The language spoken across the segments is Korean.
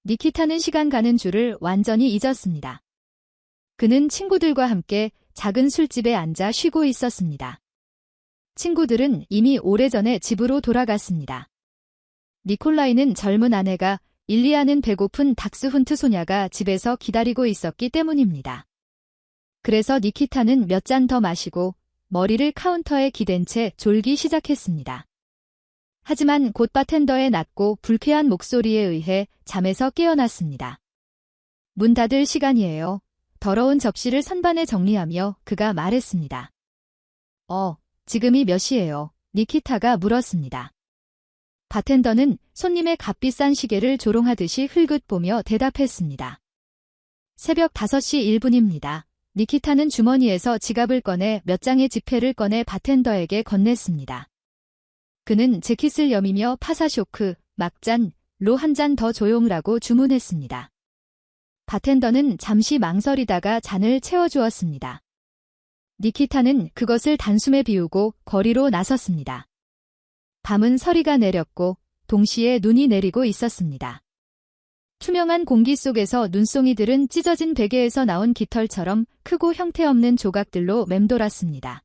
니키타는 시간 가는 줄을 완전히 잊었습니다. 그는 친구들과 함께 작은 술집에 앉아 쉬고 있었습니다. 친구들은 이미 오래전에 집으로 돌아갔습니다. 니콜라이는 젊은 아내가 일리아는 배고픈 닥스훈트 소냐가 집에서 기다리고 있었기 때문입니다. 그래서 니키타는 몇 잔 더 마시고 머리를 카운터에 기댄 채 졸기 시작했습니다. 하지만 곧 바텐더의 낮고 불쾌한 목소리에 의해 잠에서 깨어났습니다. 문 닫을 시간이에요. 더러운 접시를 선반에 정리하며 그가 말했습니다. 지금이 몇 시예요? 니키타가 물었습니다. 바텐더는 손님의 값비싼 시계를 조롱하듯이 흘긋 보며 대답했습니다. 새벽 5시 1분입니다. 니키타는 주머니에서 지갑을 꺼내 몇 장의 지폐를 꺼내 바텐더에게 건넸습니다. 그는 재킷을 여미며 파사쇼크, 막잔로 한 잔 더 조용하라고 주문했습니다. 바텐더는 잠시 망설이다가 잔을 채워주었습니다. 니키타는 그것을 단숨에 비우고 거리로 나섰습니다. 밤은 서리가 내렸고 동시에 눈이 내리고 있었습니다. 투명한 공기 속에서 눈송이들은 찢어진 베개에서 나온 깃털처럼 크고 형태없는 조각들로 맴돌았습니다.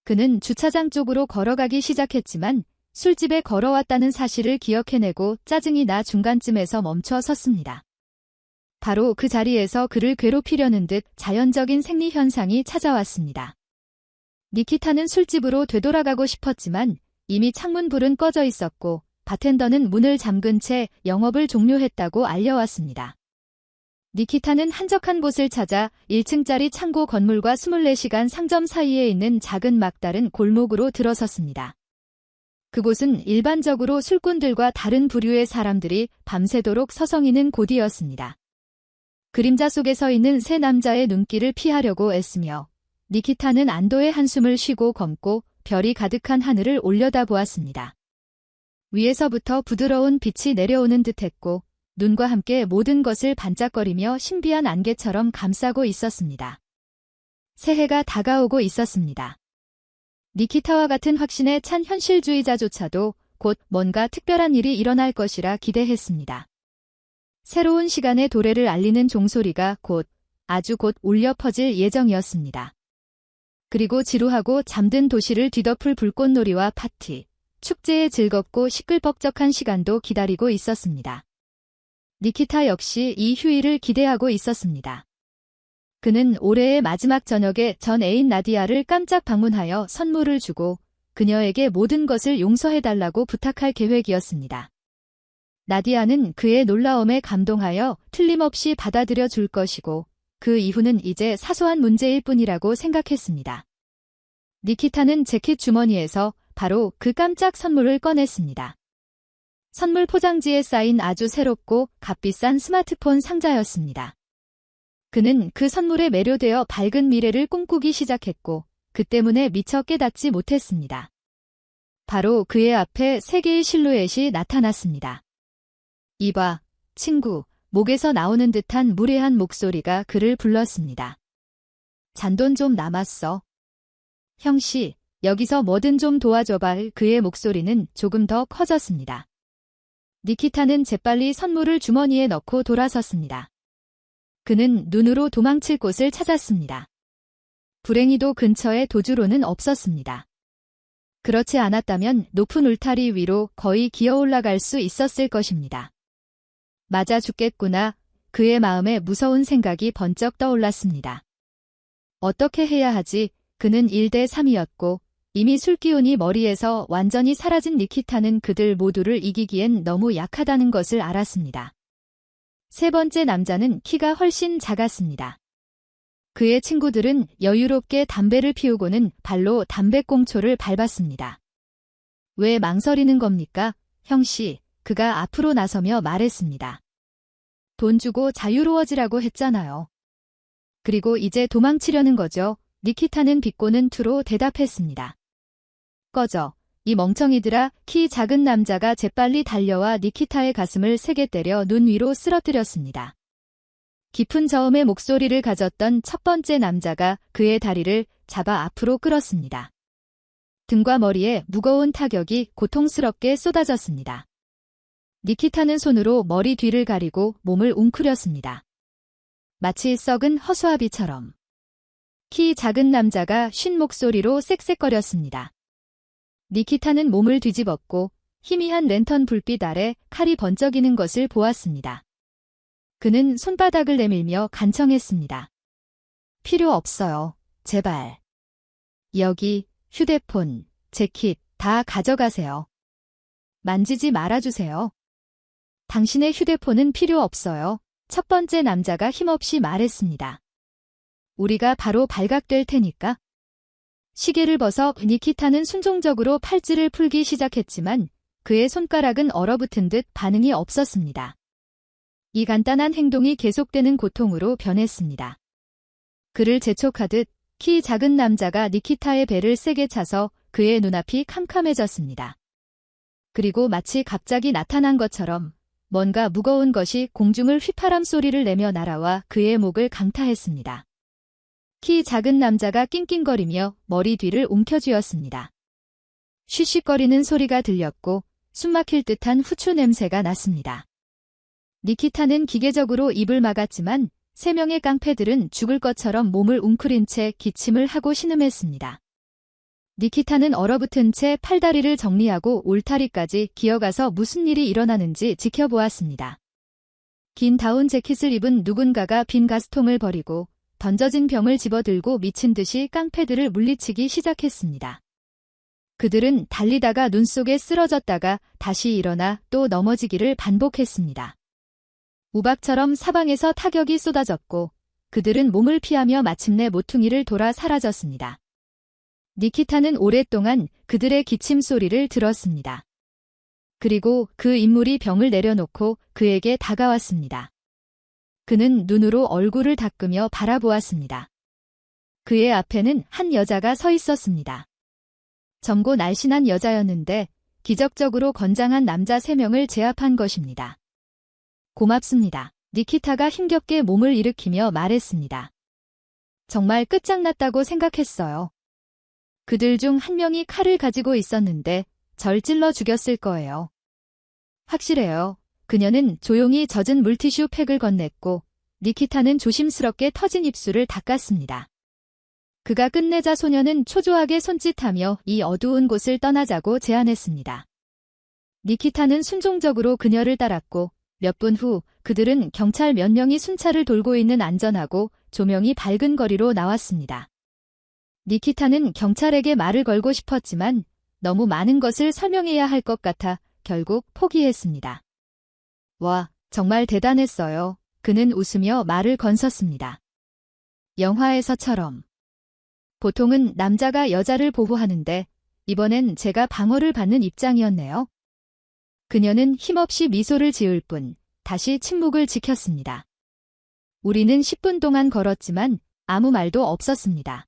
그는 주차장 쪽으로 걸어가기 시작했지만 술집에 걸어왔다는 사실을 기억해내고 짜증이 나 중간쯤에서 멈춰 섰습니다. 바로 그 자리에서 그를 괴롭히려는 듯 자연적인 생리현상이 찾아왔습니다. 니키타는 술집으로 되돌아가고 싶었지만 이미 창문 불은 꺼져 있었고 바텐더는 문을 잠근 채 영업을 종료했다고 알려왔습니다. 니키타는 한적한 곳을 찾아 1층짜리 창고 건물과 24시간 상점 사이에 있는 작은 막다른 골목으로 들어섰습니다. 그곳은 일반적으로 술꾼들과 다른 부류의 사람들이 밤새도록 서성이는 곳이었습니다. 그림자 속에 서 있는 세 남자의 눈길을 피하려고 애쓰며 니키타는 안도의 한숨을 쉬고 검고 별이 가득한 하늘을 올려다보았습니다. 위에서부터 부드러운 빛이 내려오는 듯했고 눈과 함께 모든 것을 반짝거리며 신비한 안개처럼 감싸고 있었습니다. 새해가 다가오고 있었습니다. 니키타와 같은 확신에 찬 현실주의자조차도 곧 뭔가 특별한 일이 일어날 것이라 기대했습니다. 새로운 시간의 도래를 알리는 종소리가 아주 곧 울려 퍼질 예정이었습니다. 그리고 지루하고 잠든 도시를 뒤덮을 불꽃놀이와 파티, 축제의 즐겁고 시끌벅적한 시간도 기다리고 있었습니다. 니키타 역시 이 휴일을 기대하고 있었습니다. 그는 올해의 마지막 저녁에 전 애인 나디아를 깜짝 방문하여 선물을 주고 그녀에게 모든 것을 용서해달라고 부탁할 계획이었습니다. 나디아는 그의 놀라움에 감동하여 틀림없이 받아들여 줄 것이고 그 이후는 이제 사소한 문제일 뿐이라고 생각했습니다. 니키타는 재킷 주머니에서 바로 그 깜짝 선물을 꺼냈습니다. 선물 포장지에 쌓인 아주 새롭고 값비싼 스마트폰 상자였습니다. 그는 그 선물에 매료되어 밝은 미래를 꿈꾸기 시작했고 그 때문에 미처 깨닫지 못했습니다. 바로 그의 앞에 세 개의 실루엣이 나타났습니다. 이봐, 친구, 목에서 나오는 듯한 무례한 목소리가 그를 불렀습니다. 잔돈 좀 남았어. 형씨, 여기서 뭐든 좀 도와줘봐. 그의 목소리는 조금 더 커졌습니다. 니키타는 재빨리 선물을 주머니에 넣고 돌아섰습니다. 그는 눈으로 도망칠 곳을 찾았습니다. 불행히도 근처에 도주로는 없었습니다. 그렇지 않았다면 높은 울타리 위로 거의 기어 올라갈 수 있었을 것입니다. 맞아 죽겠구나. 그의 마음에 무서운 생각이 번쩍 떠올랐습니다. 어떻게 해야 하지? 그는 1대 3이었고 이미 술기운이 머리에서 완전히 사라진 니키타는 그들 모두를 이기기엔 너무 약하다는 것을 알았습니다. 세 번째 남자는 키가 훨씬 작았습니다. 그의 친구들은 여유롭게 담배를 피우고는 발로 담배꽁초를 밟았습니다. 왜 망설이는 겁니까? 형씨, 그가 앞으로 나서며 말했습니다. 돈 주고 자유로워지라고 했잖아요. 그리고 이제 도망치려는 거죠. 니키타는 비꼬는 투로 대답했습니다. 꺼져. 이 멍청이들아. 키 작은 남자가 재빨리 달려와 니키타의 가슴을 세게 때려 눈 위로 쓰러뜨렸습니다. 깊은 저음의 목소리를 가졌던 첫 번째 남자가 그의 다리를 잡아 앞으로 끌었습니다. 등과 머리에 무거운 타격이 고통스럽게 쏟아졌습니다. 니키타는 손으로 머리 뒤를 가리고 몸을 웅크렸습니다. 마치 썩은 허수아비처럼. 키 작은 남자가 쉰 목소리로 쌕쌕거렸습니다. 니키타는 몸을 뒤집었고 희미한 랜턴 불빛 아래 칼이 번쩍이는 것을 보았습니다. 그는 손바닥을 내밀며 간청했습니다. 필요 없어요. 제발. 여기 휴대폰, 재킷 다 가져가세요. 만지지 말아주세요. 당신의 휴대폰은 필요 없어요. 첫 번째 남자가 힘없이 말했습니다. 우리가 바로 발각될 테니까. 시계를 벗어 니키타는 순종적으로 팔찌를 풀기 시작했지만 그의 손가락은 얼어붙은 듯 반응이 없었습니다. 이 간단한 행동이 계속되는 고통으로 변했습니다. 그를 재촉하듯 키 작은 남자가 니키타의 배를 세게 차서 그의 눈앞이 캄캄해졌습니다. 그리고 마치 갑자기 나타난 것처럼 뭔가 무거운 것이 공중을 휘파람 소리를 내며 날아와 그의 목을 강타했습니다. 키 작은 남자가 낑낑거리며 머리 뒤를 움켜쥐었습니다. 쉬쉬거리는 소리가 들렸고 숨막힐 듯한 후추 냄새가 났습니다. 니키타는 기계적으로 입을 막았지만 3명의 깡패들은 죽을 것처럼 몸을 웅크린 채 기침을 하고 신음했습니다. 니키타는 얼어붙은 채 팔다리를 정리하고 울타리까지 기어가서 무슨 일이 일어나는지 지켜보았습니다. 긴 다운 재킷을 입은 누군가가 빈 가스통을 버리고 던져진 병을 집어들고 미친 듯이 깡패들을 물리치기 시작했습니다. 그들은 달리다가 눈 속에 쓰러졌다가 다시 일어나 또 넘어지기를 반복했습니다. 우박처럼 사방에서 타격이 쏟아졌고 그들은 몸을 피하며 마침내 모퉁이를 돌아 사라졌습니다. 니키타는 오랫동안 그들의 기침 소리를 들었습니다. 그리고 그 인물이 병을 내려놓고 그에게 다가왔습니다. 그는 눈으로 얼굴을 닦으며 바라보았습니다. 그의 앞에는 한 여자가 서 있었습니다. 젊고 날씬한 여자였는데 기적적으로 건장한 남자 3명을 제압한 것입니다. 고맙습니다. 니키타가 힘겹게 몸을 일으키며 말했습니다. 정말 끝장났다고 생각했어요. 그들 중 한 명이 칼을 가지고 있었는데 절 찔러 죽였을 거예요. 확실해요. 그녀는 조용히 젖은 물티슈 팩을 건넸고 니키타는 조심스럽게 터진 입술을 닦았습니다. 그가 끝내자 소녀는 초조하게 손짓하며 이 어두운 곳을 떠나자고 제안했습니다. 니키타는 순종적으로 그녀를 따랐고 몇 분 후 그들은 경찰 몇 명이 순찰을 돌고 있는 안전하고 조명이 밝은 거리로 나왔습니다. 니키타는 경찰에게 말을 걸고 싶었지만 너무 많은 것을 설명해야 할 것 같아 결국 포기했습니다. 와, 정말 대단했어요. 그는 웃으며 말을 건섰습니다. 영화에서처럼. 보통은 남자가 여자를 보호하는데 이번엔 제가 방어를 받는 입장이었네요. 그녀는 힘없이 미소를 지을 뿐 다시 침묵을 지켰습니다. 우리는 10분 동안 걸었지만 아무 말도 없었습니다.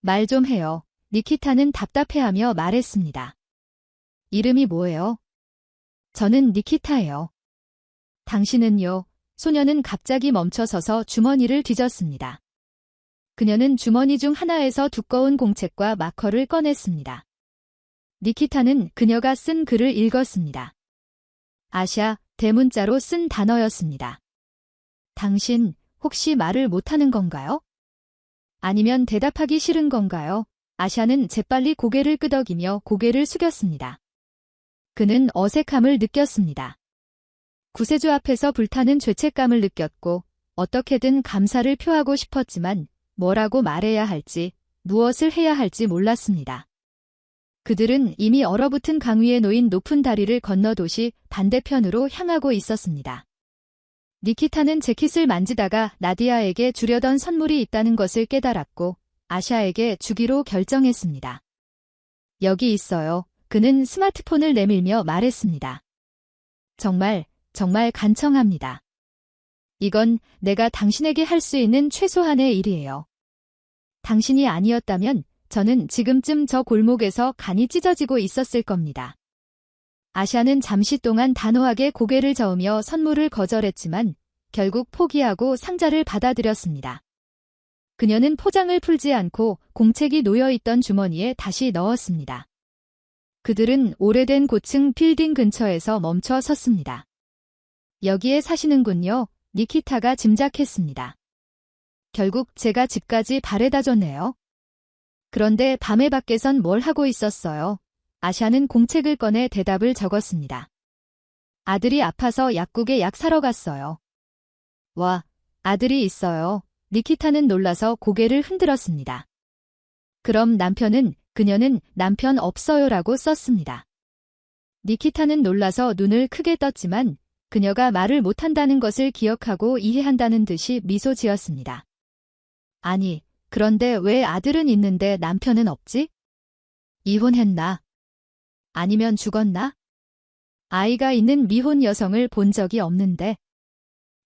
말 좀 해요. 니키타는 답답해하며 말했습니다. 이름이 뭐예요? 저는 니키타예요. 당신은요? 소녀는 갑자기 멈춰서서 주머니를 뒤졌습니다. 그녀는 주머니 중 하나에서 두꺼운 공책과 마커를 꺼냈습니다. 니키타는 그녀가 쓴 글을 읽었습니다. 아샤, 대문자로 쓴 단어였습니다. 당신, 혹시 말을 못하는 건가요? 아니면 대답하기 싫은 건가요? 아샤는 재빨리 고개를 끄덕이며 고개를 숙였습니다. 그는 어색함을 느꼈습니다. 구세주 앞에서 불타는 죄책감을 느꼈고 어떻게든 감사를 표하고 싶었지만 뭐라고 말해야 할지, 무엇을 해야 할지 몰랐습니다. 그들은 이미 얼어붙은 강 위에 놓인 높은 다리를 건너 도시 반대편으로 향하고 있었습니다. 니키타는 재킷을 만지다가 나디아에게 주려던 선물이 있다는 것을 깨달았고 아샤에게 주기로 결정했습니다. 여기 있어요. 그는 스마트폰을 내밀며 말했습니다. 정말 간청합니다. 이건 내가 당신에게 할 수 있는 최소한의 일이에요. 당신이 아니었다면 저는 지금쯤 저 골목에서 간이 찢어지고 있었을 겁니다. 아샤는 잠시 동안 단호하게 고개를 저으며 선물을 거절했지만 결국 포기하고 상자를 받아들였습니다. 그녀는 포장을 풀지 않고 공책이 놓여있던 주머니에 다시 넣었습니다. 그들은 오래된 고층 빌딩 근처에서 멈춰 섰습니다. 여기에 사시는군요. 니키타가 짐작했습니다. 결국 제가 집까지 바래다 줬네요. 그런데 밤에 밖에선 뭘 하고 있었어요? 아샤는 공책을 꺼내 대답을 적었습니다. 아들이 아파서 약국에 약 사러 갔어요. 와, 아들이 있어요. 니키타는 놀라서 고개를 흔들었습니다. 그럼 남편은, 그녀는 남편 없어요라고 썼습니다. 니키타는 놀라서 눈을 크게 떴지만 그녀가 말을 못한다는 것을 기억하고 이해한다는 듯이 미소 지었습니다. 아니, 그런데 왜 아들은 있는데 남편은 없지? 이혼했나? 아니면 죽었나? 아이가 있는 미혼 여성을 본 적이 없는데.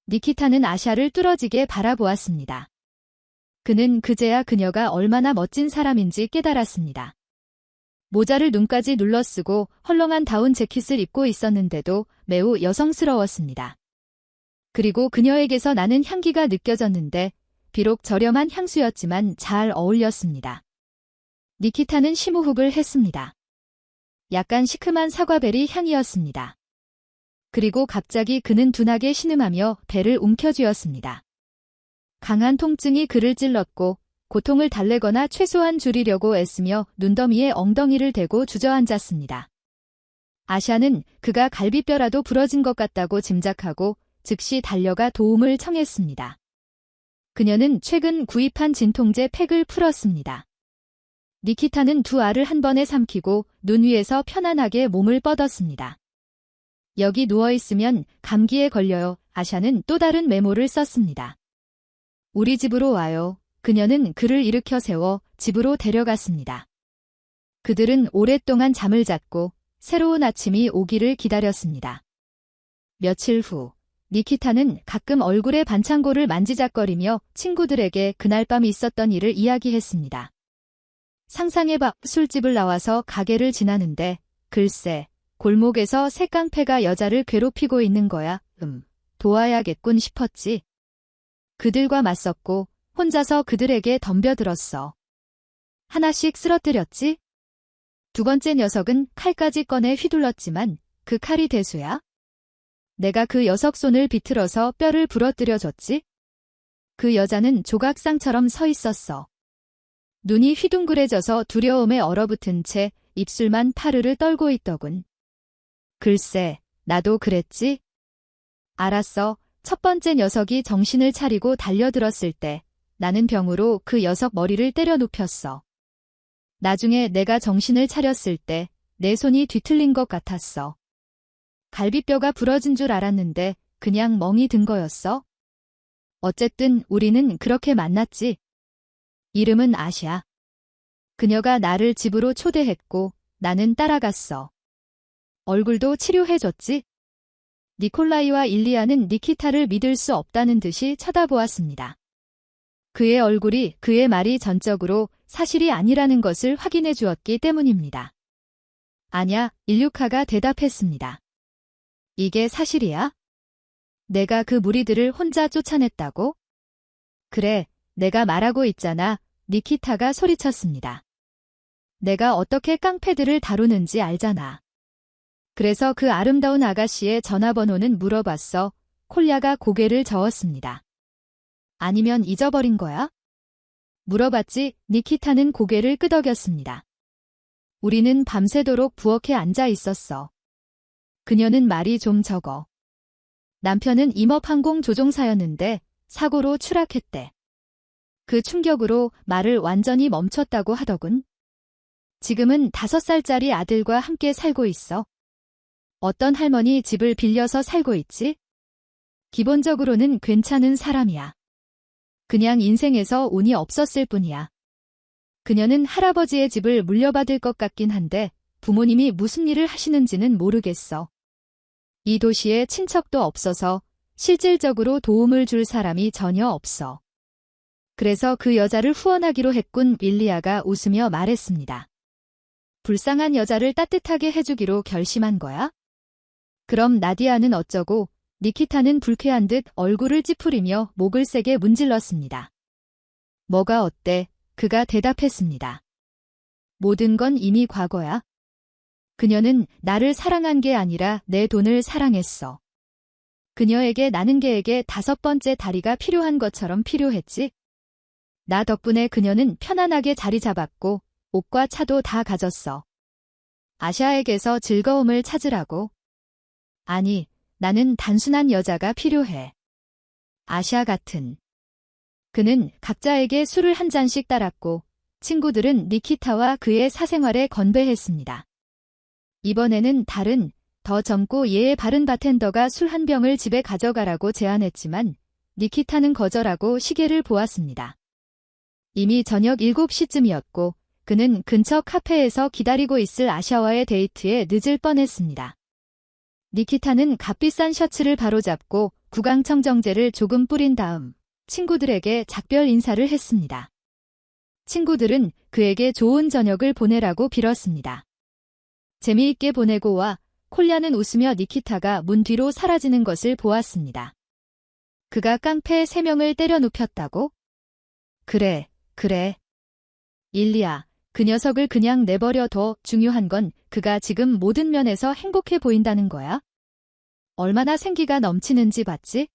니키타는 아샤를 뚫어지게 바라보았습니다. 그는 그제야 그녀가 얼마나 멋진 사람인지 깨달았습니다. 모자를 눈까지 눌러쓰고 헐렁한 다운 재킷을 입고 있었는데도 매우 여성스러웠습니다. 그리고 그녀에게서 나는 향기가 느껴졌는데 비록 저렴한 향수였지만 잘 어울렸습니다. 니키타는 심호흡을 했습니다. 약간 시큼한 사과베리 향이었습니다. 그리고 갑자기 그는 둔하게 신음하며 배를 움켜쥐었습니다. 강한 통증이 그를 찔렀고 고통을 달래거나 최소한 줄이려고 애쓰며 눈더미에 엉덩이를 대고 주저앉았습니다. 아샤는 그가 갈비뼈라도 부러진 것 같다고 짐작하고 즉시 달려가 도움을 청했습니다. 그녀는 최근 구입한 진통제 팩을 풀었습니다. 니키타는 두 알을 한 번에 삼키고 눈 위에서 편안하게 몸을 뻗었습니다. 여기 누워있으면 감기에 걸려요. 아샤는 또 다른 메모를 썼습니다. 우리 집으로 와요. 그녀는 그를 일으켜 세워 집으로 데려갔습니다. 그들은 오랫동안 잠을 잤고 새로운 아침이 오기를 기다렸습니다. 며칠 후, 니키타는 가끔 얼굴에 반창고를 만지작거리며 친구들에게 그날 밤 있었던 일을 이야기했습니다. 상상해봐, 술집을 나와서 가게를 지나는데 글쎄, 골목에서 새 깡패가 여자를 괴롭히고 있는 거야. 도와야겠군 싶었지. 그들과 맞섰고 혼자서 그들에게 덤벼들었어. 하나씩 쓰러뜨렸지? 두 번째 녀석은 칼까지 꺼내 휘둘렀지만 그 칼이 대수야? 내가 그 녀석 손을 비틀어서 뼈를 부러뜨려줬지? 그 여자는 조각상처럼 서 있었어. 눈이 휘둥그레져서 두려움에 얼어붙은 채 입술만 파르르 떨고 있더군. 글쎄, 나도 그랬지? 알았어. 첫 번째 녀석이 정신을 차리고 달려들었을 때 나는 병으로 그 녀석 머리를 때려 눕혔어. 나중에 내가 정신을 차렸을 때 내 손이 뒤틀린 것 같았어. 갈비뼈가 부러진 줄 알았는데 그냥 멍이 든 거였어. 어쨌든 우리는 그렇게 만났지. 이름은 아샤. 그녀가 나를 집으로 초대했고 나는 따라갔어. 얼굴도 치료해줬지. 니콜라이와 일리아는 니키타를 믿을 수 없다는 듯이 쳐다보았습니다. 그의 얼굴이 그의 말이 전적으로 사실이 아니라는 것을 확인해 주었기 때문입니다. 아냐, 일류카가 대답했습니다. 이게 사실이야? 내가 그 무리들을 혼자 쫓아냈다고? 그래, 내가 말하고 있잖아. 니키타가 소리쳤습니다. 내가 어떻게 깡패들을 다루는지 알잖아. 그래서 그 아름다운 아가씨의 전화번호는 물어봤어. 콜야가 고개를 저었습니다. 아니면 잊어버린 거야? 물어봤지. 니키타는 고개를 끄덕였습니다. 우리는 밤새도록 부엌에 앉아 있었어. 그녀는 말이 좀 적어. 남편은 임업항공 조종사였는데 사고로 추락했대. 그 충격으로 말을 완전히 멈췄다고 하더군. 지금은 5살짜리 아들과 함께 살고 있어. 어떤 할머니 집을 빌려서 살고 있지? 기본적으로는 괜찮은 사람이야. 그냥 인생에서 운이 없었을 뿐이야. 그녀는 할아버지의 집을 물려받을 것 같긴 한데 부모님이 무슨 일을 하시는지는 모르겠어. 이 도시에 친척도 없어서 실질적으로 도움을 줄 사람이 전혀 없어. 그래서 그 여자를 후원하기로 했군. 윌리아가 웃으며 말했습니다. 불쌍한 여자를 따뜻하게 해주기로 결심한 거야? 그럼 나디아는 어쩌고? 니키타는 불쾌한 듯 얼굴을 찌푸리며 목을 세게 문질렀습니다. 뭐가 어때? 그가 대답했습니다. 모든 건 이미 과거야. 그녀는 나를 사랑한 게 아니라 내 돈을 사랑했어. 그녀에게 나는 개에게 5번째 다리가 필요한 것처럼 필요했지. 나 덕분에 그녀는 편안하게 자리 잡았고 옷과 차도 다 가졌어. 아샤에게서 즐거움을 찾으라고. 아니, 나는 단순한 여자가 필요해. 아샤 같은. 그는 각자에게 술을 한 잔씩 따랐고 친구들은 니키타와 그의 사생활에 건배했습니다. 이번에는 다른, 더 젊고 예의 바른 바텐더가 술 한 병을 집에 가져가라고 제안했지만 니키타는 거절하고 시계를 보았습니다. 이미 저녁 7시쯤이었고 그는 근처 카페에서 기다리고 있을 아샤와의 데이트에 늦을 뻔했습니다. 니키타는 값비싼 셔츠를 바로잡고 구강청정제를 조금 뿌린 다음 친구들에게 작별 인사를 했습니다. 친구들은 그에게 좋은 저녁을 보내라고 빌었습니다. 재미있게 보내고 와 콜야는 웃으며 니키타가 문 뒤로 사라지는 것을 보았습니다. 그가 깡패 3명을 때려 눕혔다고? 그래. 일리야, 그 녀석을 그냥 내버려 둬. 중요한 건 그가 지금 모든 면에서 행복해 보인다는 거야. 얼마나 생기가 넘치는지 봤지?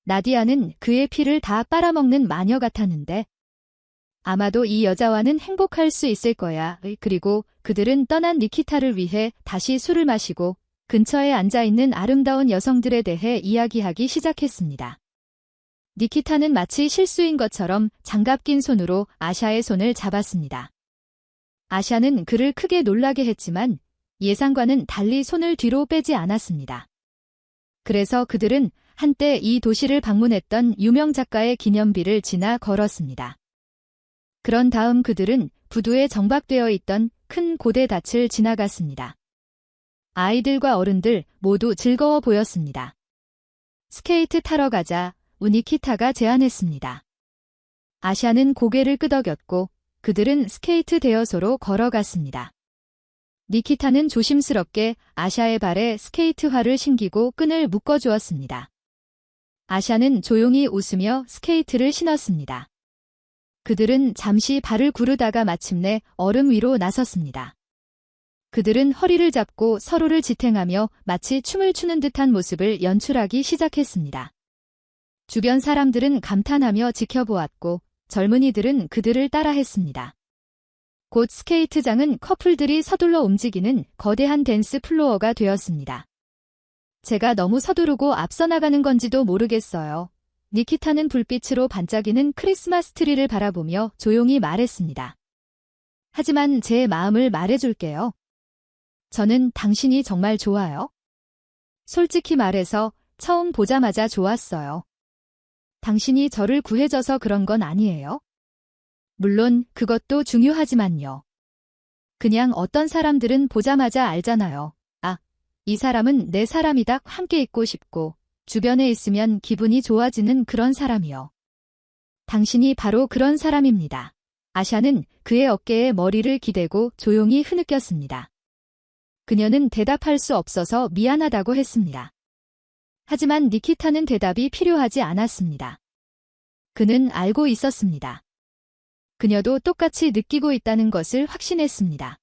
나디아는 그의 피를 다 빨아먹는 마녀 같았는데. 아마도 이 여자와는 행복할 수 있을 거야. 그리고 그들은 떠난 니키타를 위해 다시 술을 마시고 근처에 앉아있는 아름다운 여성들에 대해 이야기하기 시작했습니다. 니키타는 마치 실수인 것처럼 장갑 낀 손으로 아샤의 손을 잡았습니다. 아샤는 그를 크게 놀라게 했지만 예상과는 달리 손을 뒤로 빼지 않았습니다. 그래서 그들은 한때 이 도시를 방문했던 유명 작가의 기념비를 지나 걸었습니다. 그런 다음 그들은 부두에 정박되어 있던 큰 고대 닻을 지나갔습니다. 아이들과 어른들 모두 즐거워 보였습니다. 스케이트 타러 가자. 니키타가 제안했습니다. 아샤는 고개를 끄덕였고 그들은 스케이트 대여소로 걸어갔습니다. 니키타는 조심스럽게 아샤의 발에 스케이트화를 신기고 끈을 묶어주었습니다. 아샤는 조용히 웃으며 스케이트를 신었습니다. 그들은 잠시 발을 구르다가 마침내 얼음 위로 나섰습니다. 그들은 허리를 잡고 서로를 지탱하며 마치 춤을 추는 듯한 모습을 연출하기 시작했습니다. 주변 사람들은 감탄하며 지켜보았고 젊은이들은 그들을 따라했습니다. 곧 스케이트장은 커플들이 서둘러 움직이는 거대한 댄스 플로어가 되었습니다. 제가 너무 서두르고 앞서 나가는 건지도 모르겠어요. 니키타는 불빛으로 반짝이는 크리스마스 트리를 바라보며 조용히 말했습니다. 하지만 제 마음을 말해줄게요. 저는 당신이 정말 좋아요. 솔직히 말해서 처음 보자마자 좋았어요. 당신이 저를 구해줘서 그런 건 아니에요. 물론 그것도 중요하지만요. 그냥 어떤 사람들은 보자마자 알잖아요. 아, 이 사람은 내 사람이다. 함께 있고 싶고 주변에 있으면 기분이 좋아지는 그런 사람이요. 당신이 바로 그런 사람입니다. 아샤는 그의 어깨에 머리를 기대고 조용히 흐느꼈습니다. 그녀는 대답할 수 없어서 미안하다고 했습니다. 하지만 니키타는 대답이 필요하지 않았습니다. 그는 알고 있었습니다. 그녀도 똑같이 느끼고 있다는 것을 확신했습니다.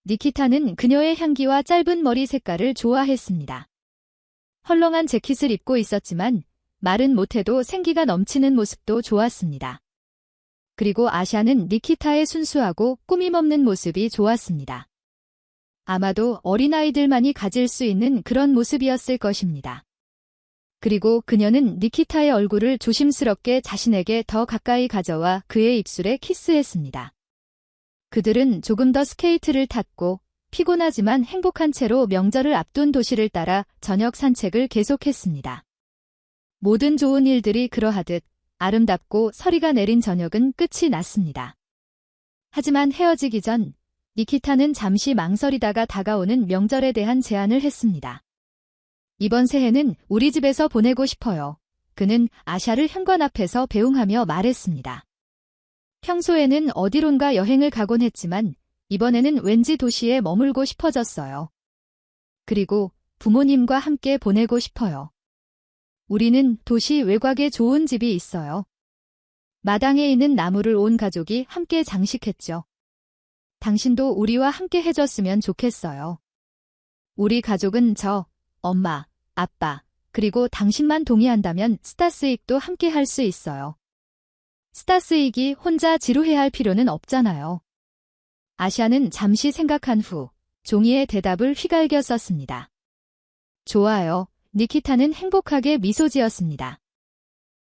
니키타는 그녀의 향기와 짧은 머리 색깔을 좋아했습니다. 헐렁한 재킷을 입고 있었지만 말은 못해도 생기가 넘치는 모습도 좋았습니다. 그리고 아샤는 니키타의 순수하고 꾸밈없는 모습이 좋았습니다. 아마도 어린아이들만이 가질 수 있는 그런 모습이었을 것입니다. 그리고 그녀는 니키타의 얼굴을 조심스럽게 자신에게 더 가까이 가져와 그의 입술에 키스했습니다. 그들은 조금 더 스케이트를 탔고 피곤하지만 행복한 채로 명절을 앞둔 도시를 따라 저녁 산책을 계속했습니다. 모든 좋은 일들이 그러하듯 아름답고 서리가 내린 저녁은 끝이 났습니다. 하지만 헤어지기 전 니키타는 잠시 망설이다가 다가오는 명절에 대한 제안을 했습니다. 이번 새해는 우리 집에서 보내고 싶어요. 그는 아샤를 현관 앞에서 배웅하며 말했습니다. 평소에는 어디론가 여행을 가곤 했지만 이번에는 왠지 도시에 머물고 싶어졌어요. 그리고 부모님과 함께 보내고 싶어요. 우리는 도시 외곽에 좋은 집이 있어요. 마당에 있는 나무를 온 가족이 함께 장식했죠. 당신도 우리와 함께 해줬으면 좋겠어요. 우리 가족은 저, 엄마, 아빠, 그리고 당신만 동의한다면 스타스익도 함께 할 수 있어요. 스타스익이 혼자 지루해야 할 필요는 없잖아요. 아샤는 잠시 생각한 후 종이에 대답을 휘갈겨 썼습니다. 좋아요. 니키타는 행복하게 미소 지었습니다.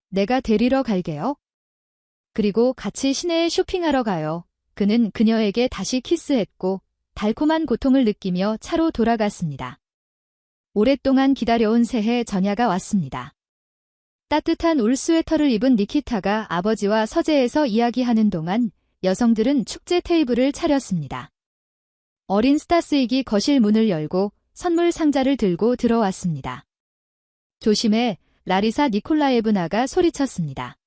내가 데리러 갈게요. 그리고 같이 시내에 쇼핑하러 가요. 그는 그녀에게 다시 키스했고 달콤한 고통을 느끼며 차로 돌아갔습니다. 오랫동안 기다려온 새해 전야가 왔습니다. 따뜻한 울 스웨터를 입은 니키타가 아버지와 서재에서 이야기하는 동안 여성들은 축제 테이블을 차렸습니다. 어린 스타스익이 거실 문을 열고 선물 상자를 들고 들어왔습니다. 조심해, 라리사 니콜라예브나가 소리쳤습니다.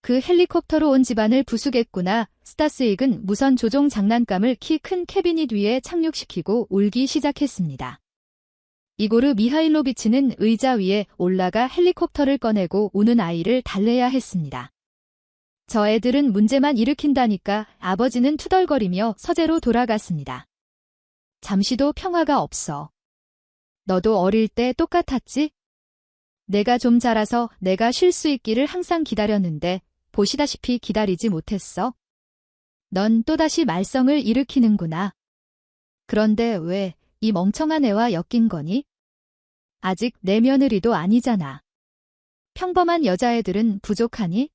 그 헬리콥터로 온 집안을 부수겠구나. 스타스익은 무선 조종 장난감을 키 큰 캐비닛 위에 착륙시키고 울기 시작했습니다. 이고르 미하일로비치는 의자 위에 올라가 헬리콥터를 꺼내고 우는 아이를 달래야 했습니다. 저 애들은 문제만 일으킨다니까. 아버지는 투덜거리며 서재로 돌아갔습니다. 잠시도 평화가 없어. 너도 어릴 때 똑같았지? 내가 좀 자라서 내가 쉴 수 있기를 항상 기다렸는데 보시다시피 기다리지 못했어. 넌 또다시 말썽을 일으키는구나. 그런데 왜 이 멍청한 애와 엮인 거니? 아직 내 며느리도 아니잖아. 평범한 여자애들은 부족하니?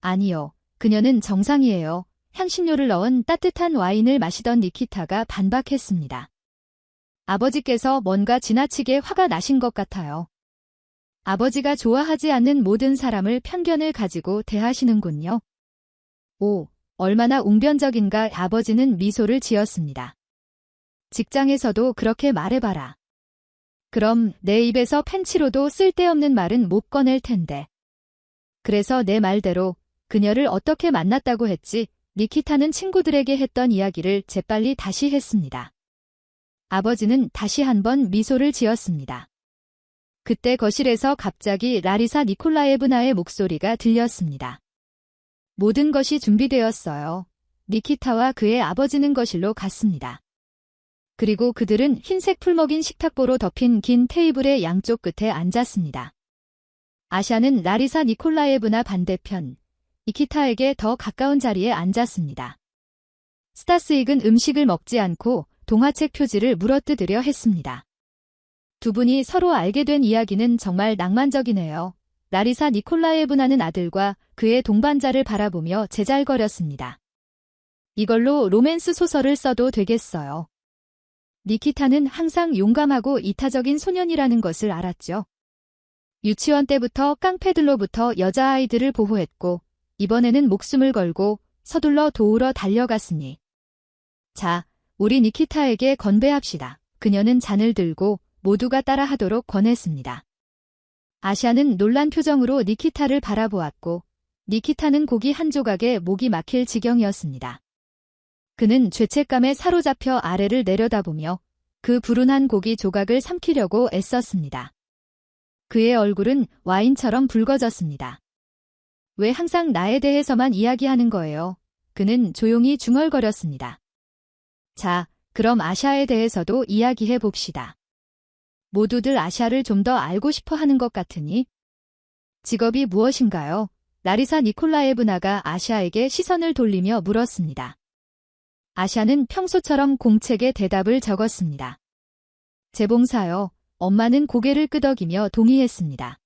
아니요. 그녀는 정상이에요. 향신료를 넣은 따뜻한 와인을 마시던 니키타가 반박했습니다. 아버지께서 뭔가 지나치게 화가 나신 것 같아요. 아버지가 좋아하지 않는 모든 사람을 편견을 가지고 대하시는군요. 오, 얼마나 웅변적인가. 아버지는 미소를 지었습니다. 직장에서도 그렇게 말해봐라. 그럼 내 입에서 팬치로도 쓸데없는 말은 못 꺼낼 텐데. 그래서 내 말대로 그녀를 어떻게 만났다고 했지? 니키타는 친구들에게 했던 이야기를 재빨리 다시 했습니다. 아버지는 다시 한번 미소를 지었습니다. 그때 거실에서 갑자기 라리사 니콜라예브나의 목소리가 들렸습니다. 모든 것이 준비되었어요. 니키타와 그의 아버지는 거실로 갔습니다. 그리고 그들은 흰색 풀먹인 식탁보로 덮인 긴 테이블의 양쪽 끝에 앉았습니다. 아샤는 라리사 니콜라예브나 반대편, 니키타에게 더 가까운 자리에 앉았습니다. 스타스익은 음식을 먹지 않고 동화책 표지를 물어뜯으려 했습니다. 두 분이 서로 알게 된 이야기는 정말 낭만적이네요. 라리사 니콜라예브나는 아들과 그의 동반자를 바라보며 제잘거렸습니다. 이걸로 로맨스 소설을 써도 되겠어요. 니키타는 항상 용감하고 이타적인 소년이라는 것을 알았죠. 유치원 때부터 깡패들로부터 여자아이들을 보호했고 이번에는 목숨을 걸고 서둘러 도우러 달려갔으니. 자, 우리 니키타에게 건배합시다. 그녀는 잔을 들고 모두가 따라하도록 권했습니다. 아샤는 놀란 표정으로 니키타를 바라보았고 니키타는 고기 한 조각에 목이 막힐 지경이었습니다. 그는 죄책감에 사로잡혀 아래를 내려다보며 그 불운한 고기 조각을 삼키려고 애썼습니다. 그의 얼굴은 와인처럼 붉어졌습니다. 왜 항상 나에 대해서만 이야기하는 거예요? 그는 조용히 중얼거렸습니다. 자, 그럼 아샤에 대해서도 이야기해 봅시다. 모두들 아샤를 좀 더 알고 싶어 하는 것 같으니. 직업이 무엇인가요? 라리사 니콜라예브나가 아샤에게 시선을 돌리며 물었습니다. 아샤는 평소처럼 공책에 대답을 적었습니다. 재봉사요. 엄마는 고개를 끄덕이며 동의했습니다.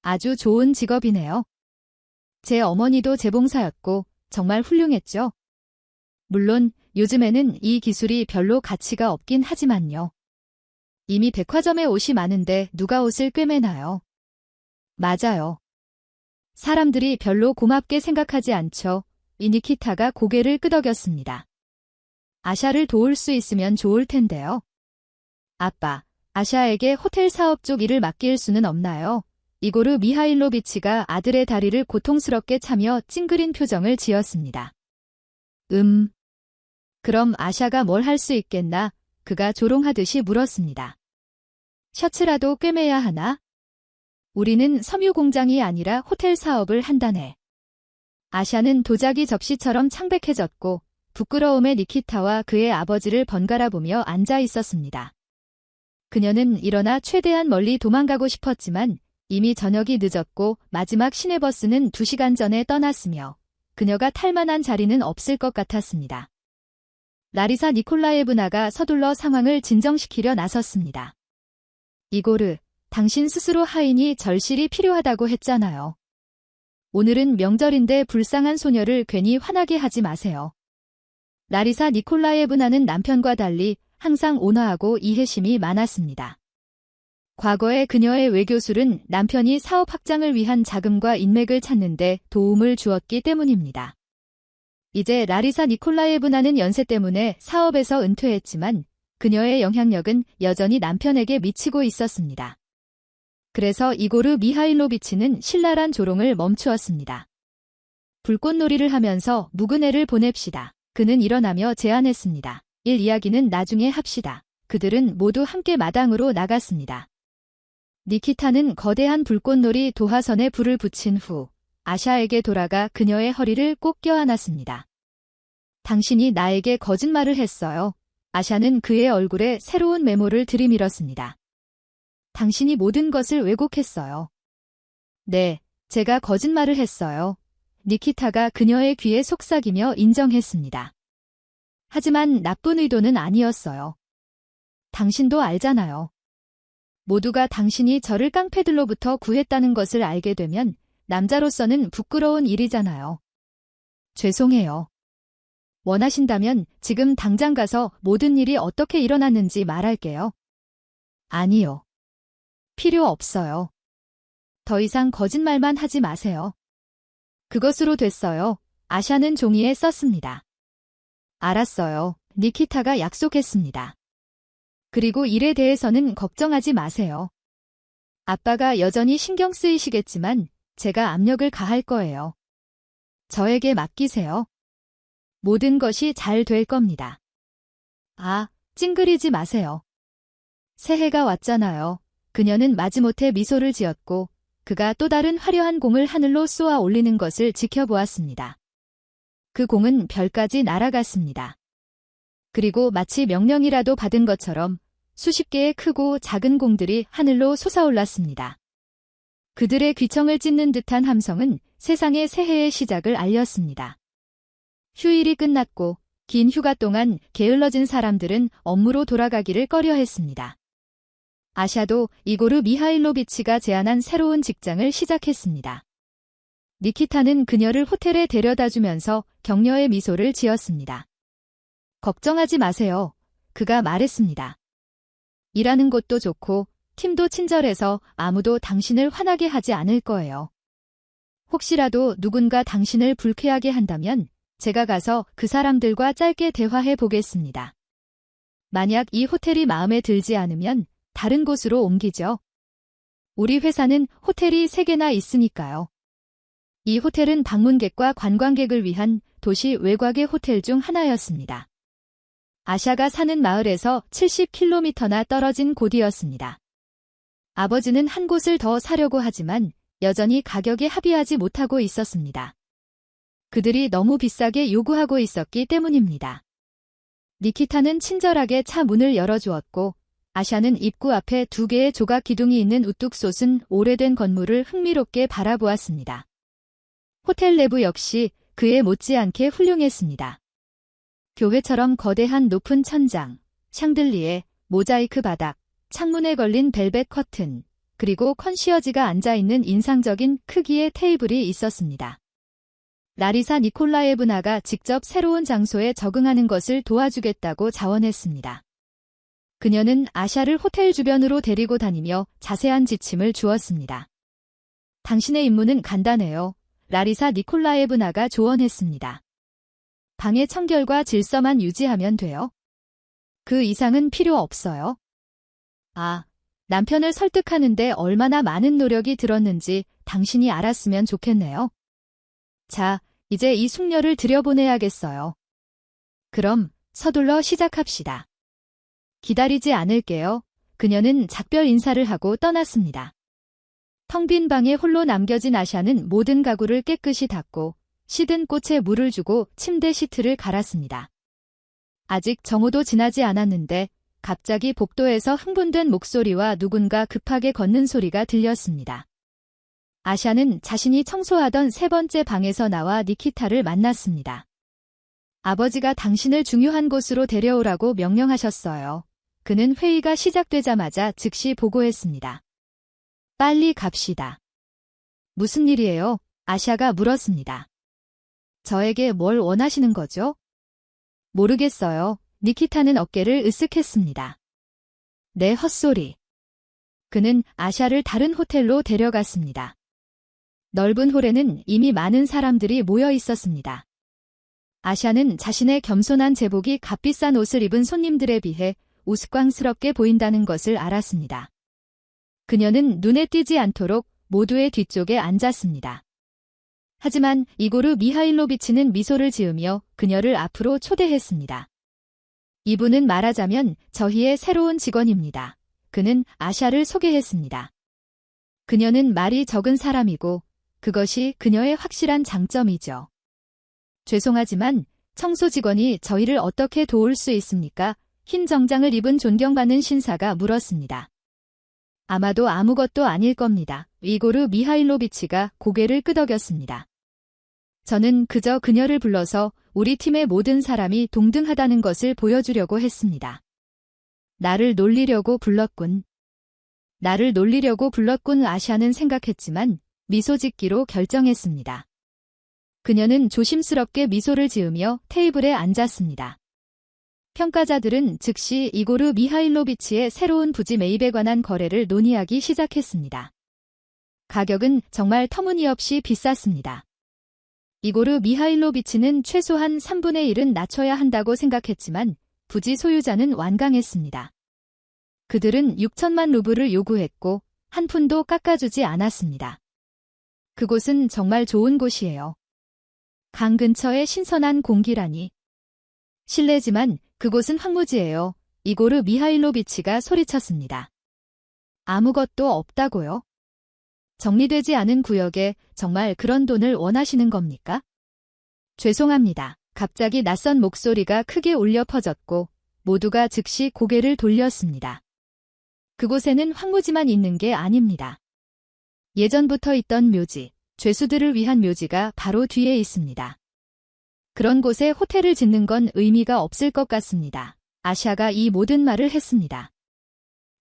아주 좋은 직업이네요. 제 어머니도 재봉사였고 정말 훌륭했죠. 물론 요즘에는 이 기술이 별로 가치가 없긴 하지만요. 이미 백화점에 옷이 많은데 누가 옷을 꿰매나요? 맞아요. 사람들이 별로 고맙게 생각하지 않죠. 이 니키타가 고개를 끄덕였습니다. 아샤를 도울 수 있으면 좋을 텐데요. 아빠, 아샤에게 호텔 사업 쪽 일을 맡길 수는 없나요? 이고르 미하일로비치가 아들의 다리를 고통스럽게 차며 찡그린 표정을 지었습니다. 그럼 아샤가 뭘 할 수 있겠나? 그가 조롱하듯이 물었습니다. 셔츠라도 꿰매야 하나? 우리는 섬유 공장이 아니라 호텔 사업을 한다네. 아샤는 도자기 접시처럼 창백해졌고 부끄러움에 니키타와 그의 아버지를 번갈아 보며 앉아 있었습니다. 그녀는 일어나 최대한 멀리 도망가고 싶었지만 이미 저녁이 늦었고 마지막 시내버스는 2시간 전에 떠났으며 그녀가 탈 만한 자리는 없을 것 같았습니다. 라리사 니콜라예브나가 서둘러 상황을 진정시키려 나섰습니다. 이고르, 당신 스스로 하인이 절실히 필요하다고 했잖아요. 오늘은 명절인데 불쌍한 소녀를 괜히 화나게 하지 마세요. 라리사 니콜라예브나는 남편과 달리 항상 온화하고 이해심이 많았습니다. 과거에 그녀의 외교술은 남편이 사업 확장을 위한 자금과 인맥을 찾는 데 도움을 주었기 때문입니다. 이제 라리사 니콜라예브나는 연세 때문에 사업에서 은퇴했지만 그녀의 영향력은 여전히 남편에게 미치고 있었습니다. 그래서 이고르 미하일로비치는 신랄한 조롱을 멈추었습니다. 불꽃놀이를 하면서 묵은 애를 보냅시다. 그는 일어나며 제안했습니다. 일 이야기는 나중에 합시다. 그들은 모두 함께 마당으로 나갔습니다. 니키타는 거대한 불꽃놀이 도화선에 불을 붙인 후 아샤에게 돌아가 그녀의 허리를 꼭 껴안았습니다. 당신이 나에게 거짓말을 했어요. 아샤는 그의 얼굴에 새로운 메모를 들이밀었습니다. 당신이 모든 것을 왜곡했어요. 네, 제가 거짓말을 했어요. 니키타가 그녀의 귀에 속삭이며 인정했습니다. 하지만 나쁜 의도는 아니었어요. 당신도 알잖아요. 모두가 당신이 저를 깡패들로부터 구했다는 것을 알게 되면 남자로서는 부끄러운 일이잖아요. 죄송해요. 원하신다면 지금 당장 가서 모든 일이 어떻게 일어났는지 말할게요. 아니요. 필요 없어요. 더 이상 거짓말만 하지 마세요. 그것으로 됐어요. 아샤는 종이에 썼습니다. 알았어요. 니키타가 약속했습니다. 그리고 일에 대해서는 걱정하지 마세요. 아빠가 여전히 신경 쓰이시겠지만 제가 압력을 가할 거예요. 저에게 맡기세요. 모든 것이 잘 될 겁니다. 아, 찡그리지 마세요. 새해가 왔잖아요. 그녀는 마지못해 미소를 지었고 그가 또 다른 화려한 공을 하늘로 쏘아 올리는 것을 지켜보았습니다. 그 공은 별까지 날아갔습니다. 그리고 마치 명령이라도 받은 것처럼 수십 개의 크고 작은 공들이 하늘로 솟아올랐습니다. 그들의 귀청을 찢는 듯한 함성은 세상의 새해의 시작을 알렸습니다. 휴일이 끝났고 긴 휴가 동안 게을러진 사람들은 업무로 돌아가기를 꺼려했습니다. 아샤도 이고르 미하일로비치가 제안한 새로운 직장을 시작했습니다. 니키타는 그녀를 호텔에 데려다주면서 격려의 미소를 지었습니다. 걱정하지 마세요. 그가 말했습니다. 일하는 곳도 좋고 팀도 친절해서 아무도 당신을 화나게 하지 않을 거예요. 혹시라도 누군가 당신을 불쾌하게 한다면 제가 가서 그 사람들과 짧게 대화해 보겠습니다. 만약 이 호텔이 마음에 들지 않으면 다른 곳으로 옮기죠. 우리 회사는 호텔이 3개나 있으니까요. 이 호텔은 방문객과 관광객을 위한 도시 외곽의 호텔 중 하나였습니다. 아샤가 사는 마을에서 70km나 떨어진 곳이었습니다. 아버지는 한 곳을 더 사려고 하지만 여전히 가격에 합의하지 못하고 있었습니다. 그들이 너무 비싸게 요구하고 있었기 때문입니다. 니키타는 친절하게 차 문을 열어주었고 아샤는 입구 앞에 2개의 조각 기둥이 있는 우뚝 솟은 오래된 건물을 흥미롭게 바라보았습니다. 호텔 내부 역시 그에 못지않게 훌륭했습니다. 교회처럼 거대한 높은 천장, 샹들리에, 모자이크 바닥, 창문에 걸린 벨벳 커튼, 그리고 컨시어지가 앉아있는 인상적인 크기의 테이블이 있었습니다. 라리사 니콜라예브나가 직접 새로운 장소에 적응하는 것을 도와주겠다고 자원했습니다. 그녀는 아샤를 호텔 주변으로 데리고 다니며 자세한 지침을 주었습니다. 당신의 임무는 간단해요. 라리사 니콜라예브나가 조언했습니다. 방의 청결과 질서만 유지하면 돼요. 그 이상은 필요 없어요. 아, 남편을 설득하는데 얼마나 많은 노력이 들었는지 당신이 알았으면 좋겠네요. 자, 이제 이 숙녀를 들여보내야겠어요. 그럼 서둘러 시작합시다. 기다리지 않을게요. 그녀는 작별 인사를 하고 떠났습니다. 텅 빈 방에 홀로 남겨진 아샤는 모든 가구를 깨끗이 닦고 시든 꽃에 물을 주고 침대 시트를 갈았습니다. 아직 정오도 지나지 않았는데 갑자기 복도에서 흥분된 목소리와 누군가 급하게 걷는 소리가 들렸습니다. 아샤는 자신이 청소하던 세 번째 방에서 나와 니키타를 만났습니다. 아버지가 당신을 중요한 곳으로 데려오라고 명령하셨어요. 그는 회의가 시작되자마자 즉시 보고했습니다. 빨리 갑시다. 무슨 일이에요? 아샤가 물었습니다. 저에게 뭘 원하시는 거죠? 모르겠어요. 니키타는 어깨를 으쓱했습니다. 내 헛소리. 그는 아샤를 다른 호텔로 데려갔습니다. 넓은 홀에는 이미 많은 사람들이 모여 있었습니다. 아샤는 자신의 겸손한 제복이 값비싼 옷을 입은 손님들에 비해 우스꽝스럽게 보인다는 것을 알았습니다. 그녀는 눈에 띄지 않도록 모두의 뒤쪽에 앉았습니다. 하지만 이고르 미하일로비치는 미소를 지으며 그녀를 앞으로 초대했습니다. 이분은 말하자면 저희의 새로운 직원입니다. 그는 아샤를 소개했습니다. 그녀는 말이 적은 사람이고 그것이 그녀의 확실한 장점이죠. 죄송하지만 청소 직원이 저희를 어떻게 도울 수 있습니까? 흰 정장을 입은 존경받는 신사가 물었습니다. 아마도 아무것도 아닐 겁니다. 이고르 미하일로비치가 고개를 끄덕였습니다. 저는 그저 그녀를 불러서 우리 팀의 모든 사람이 동등하다는 것을 보여주려고 했습니다. 나를 놀리려고 불렀군. 아샤는 생각했지만 미소 짓기로 결정했습니다. 그녀는 조심스럽게 미소를 지으며 테이블에 앉았습니다. 평가자들은 즉시 이고르 미하일로비치의 새로운 부지 매입에 관한 거래를 논의하기 시작했습니다. 가격은 정말 터무니없이 비쌌습니다. 이고르 미하일로비치는 최소한 3분의 1은 낮춰야 한다고 생각했지만 부지 소유자는 완강했습니다. 그들은 6천만 루블을 요구했고 한 푼도 깎아주지 않았습니다. 그곳은 정말 좋은 곳이에요. 강 근처의 신선한 공기라니. 실례지만 그곳은 황무지예요. 이고르 미하일로비치가 소리쳤습니다. 아무것도 없다고요? 정리되지 않은 구역에 정말 그런 돈을 원하시는 겁니까? 죄송합니다. 갑자기 낯선 목소리가 크게 울려 퍼졌고 모두가 즉시 고개를 돌렸습니다. 그곳에는 황무지만 있는 게 아닙니다. 예전부터 있던 묘지, 죄수들을 위한 묘지가 바로 뒤에 있습니다. 그런 곳에 호텔을 짓는 건 의미가 없을 것 같습니다. 아샤가 이 모든 말을 했습니다.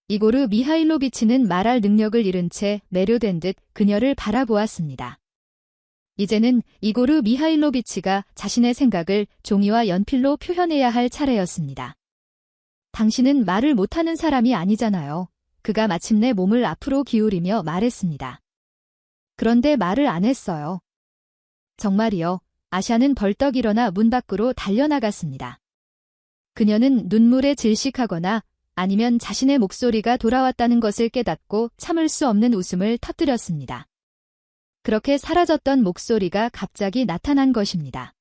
이고르 미하일로비치는 말할 능력을 잃은 채 매료된 듯 그녀를 바라보았습니다. 이제는 이고르 미하일로비치가 자신의 생각을 종이와 연필로 표현해야 할 차례였습니다. 당신은 말을 못하는 사람이 아니잖아요. 그가 마침내 몸을 앞으로 기울이며 말했습니다. 그런데 말을 안 했어요. 정말이요. 아샤는 벌떡 일어나 문 밖으로 달려나갔습니다. 그녀는 눈물에 질식하거나 아니면 자신의 목소리가 돌아왔다는 것을 깨닫고 참을 수 없는 웃음을 터뜨렸습니다. 그렇게 사라졌던 목소리가 갑자기 나타난 것입니다.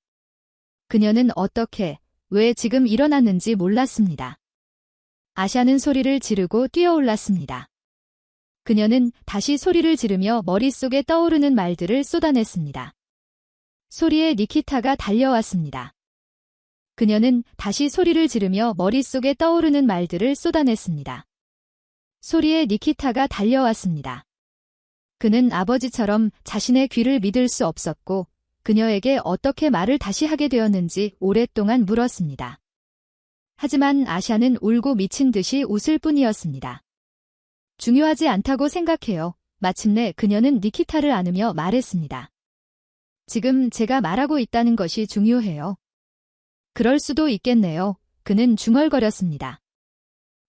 그녀는 어떻게, 왜 지금 일어났는지 몰랐습니다. 아샤는 소리를 지르고 뛰어올랐습니다. 그녀는 다시 소리를 지르며 머릿속에 떠오르는 말들을 쏟아냈습니다. 소리에 니키타가 달려왔습니다. 그녀는 다시 소리를 지르며 머릿속에 떠오르는 말들을 쏟아냈습니다. 소리에 니키타가 달려왔습니다. 그는 아버지처럼 자신의 귀를 믿을 수 없었고 그녀에게 어떻게 말을 다시 하게 되었는지 오랫동안 물었습니다. 하지만 아샤는 울고 미친 듯이 웃을 뿐이었습니다. 중요하지 않다고 생각해요. 마침내 그녀는 니키타를 안으며 말했습니다. 지금 제가 말하고 있다는 것이 중요해요. 그럴 수도 있겠네요. 그는 중얼거렸습니다.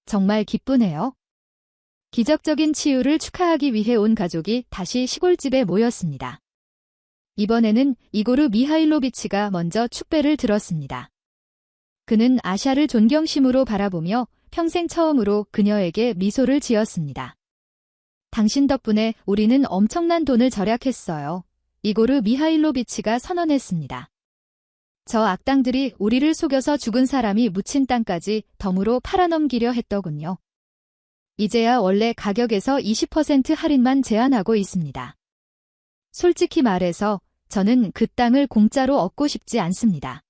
정말 기쁘네요. 기적적인 치유를 축하하기 위해 온 가족이 다시 시골집에 모였습니다. 이번에는 이고르 미하일로비치가 먼저 축배를 들었습니다. 그는 아샤를 존경심으로 바라보며 평생 처음으로 그녀에게 미소를 지었습니다. 당신 덕분에 우리는 엄청난 돈을 절약했어요. 이고르 미하일로비치가 선언했습니다. 저 악당들이 우리를 속여서 죽은 사람이 묻힌 땅까지 덤으로 팔아넘기려 했더군요. 이제야 원래 가격에서 20% 할인만 제한하고 있습니다. 솔직히 말해서 저는 그 땅을 공짜로 얻고 싶지 않습니다.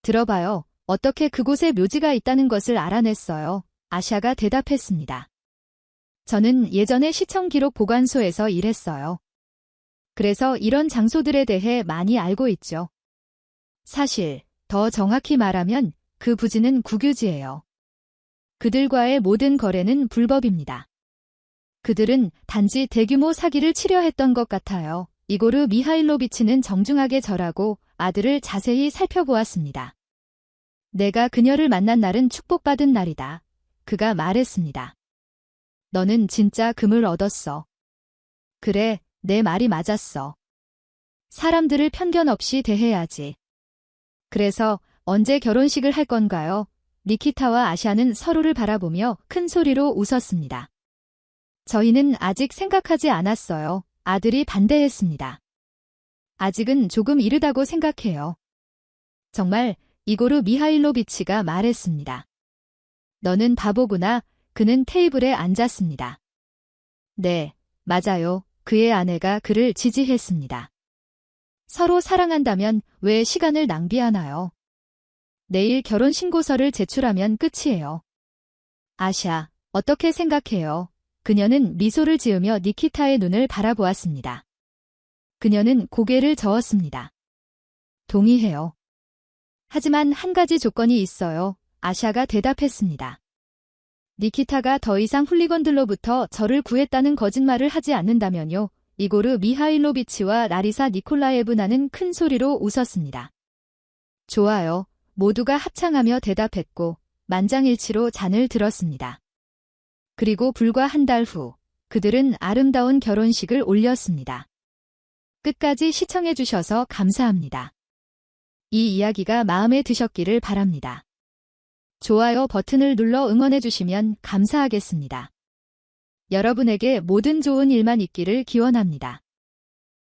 들어봐요. 어떻게 그곳에 묘지가 있다는 것을 알아냈어요. 아샤가 대답했습니다. 저는 예전에 시청 기록 보관소에서 일했어요. 그래서 이런 장소들에 대해 많이 알고 있죠. 사실, 더 정확히 말하면 그 부지는 국유지예요. 그들과의 모든 거래는 불법입니다. 그들은 단지 대규모 사기를 치려 했던 것 같아요. 이고르 미하일로비치는 정중하게 절하고 아들을 자세히 살펴보았습니다. 내가 그녀를 만난 날은 축복받은 날이다. 그가 말했습니다. 너는 진짜 금을 얻었어. 그래, 내 말이 맞았어. 사람들을 편견 없이 대해야지. 그래서 언제 결혼식을 할 건가요? 니키타와 아샤는 서로를 바라보며 큰 소리로 웃었습니다. 저희는 아직 생각하지 않았어요. 아들이 반대했습니다. 아직은 조금 이르다고 생각해요. 정말 이고르 미하일로비치가 말했습니다. 너는 바보구나. 그는 테이블에 앉았습니다. 네, 맞아요. 그의 아내가 그를 지지했습니다. 서로 사랑한다면 왜 시간을 낭비하나요? 내일 결혼 신고서를 제출하면 끝이에요. 아샤, 어떻게 생각해요? 그녀는 미소를 지으며 니키타의 눈을 바라보았습니다. 그녀는 고개를 저었습니다. 동의해요. 하지만 한 가지 조건이 있어요. 아샤가 대답했습니다. 니키타가 더 이상 훌리건들로부터 저를 구했다는 거짓말을 하지 않는다면요. 이고르 미하일로비치와 라리사 니콜라예브나는 큰 소리로 웃었습니다. 좋아요. 모두가 합창하며 대답했고 만장일치로 잔을 들었습니다. 그리고 불과 한 달 후 그들은 아름다운 결혼식을 올렸습니다. 끝까지 시청해주셔서 감사합니다. 이 이야기가 마음에 드셨기를 바랍니다. 좋아요 버튼을 눌러 응원해주시면 감사하겠습니다. 여러분에게 모든 좋은 일만 있기를 기원합니다.